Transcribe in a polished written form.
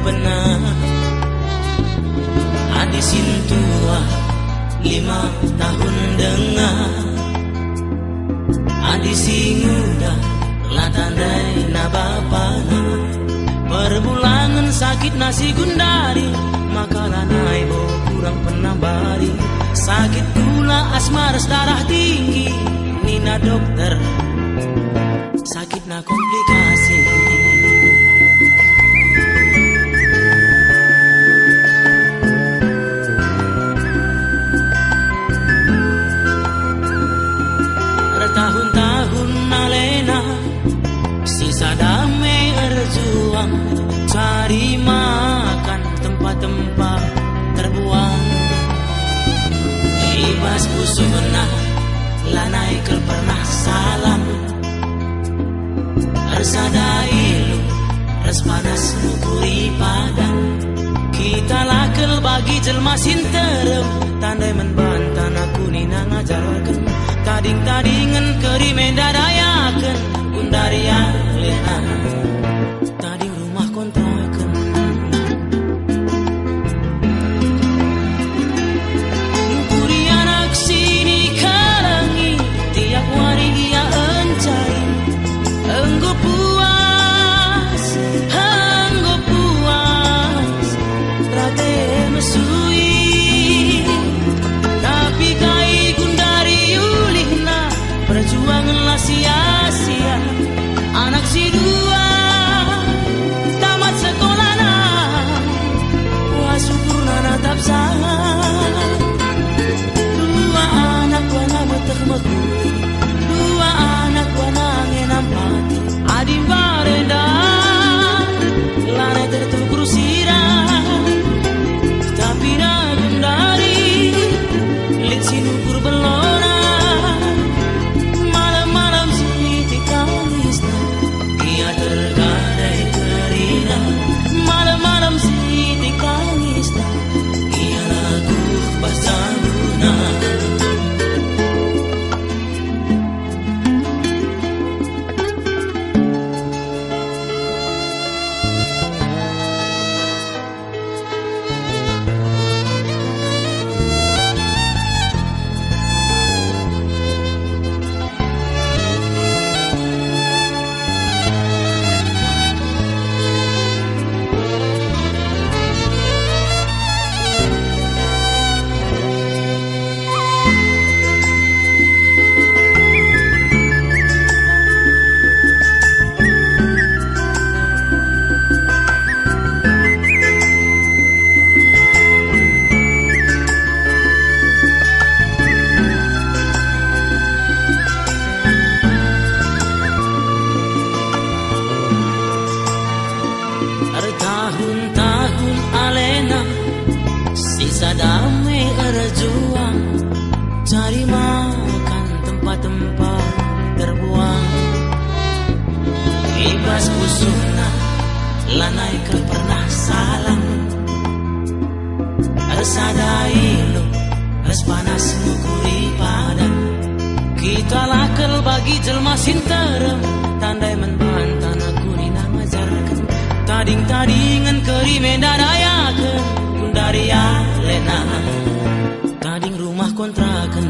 pernah adi sintua 5 tahun dengar adi singuda lah tandai na bapana perbulangan sakit nasi gundari makalah naibo kurang pernah bari sakit gula asmaras darah tinggi nina dokter sakit na komplikasi tahun-tahun alena sisa damai berjuang cari makan tempat-tempat terbuang ibas busuna lanai ke pernah salam arsadailu ras panas nukuri padang kita lakel bagi jelma sinterem tandai menbantan aku nina ngajarkan tading-tadingan keri mendadayakan undari alena tading rumah kontrakan nukuri anak sini kalangi tiap hari ia encari enggo puas rate mesui tapi kai kundari ulihna perjuanganlah sia-sia anak si dua tamat sekolah na wah syukur nana tak sangat dua anak wana metek meguli dua anak wana ngenam pati adim barenda lana tertukur sirah tapi nagun dari lit sinukur belona malam-malam sini kangisna ia tergadai kerina malam-malam sini kangisna ia lagu pasanguna tahun-tahun alena sisa damai berjuang cari makan tempat-tempat terbuang ibas busuna lanai ke pernah salam arsadailu ras panas nukuri padang kita lakel bagi jelma sinterem tandai menbantan aku nina ngajarkan tading-tadingan keri mendadayakan kundari alena tading rumah kontrakan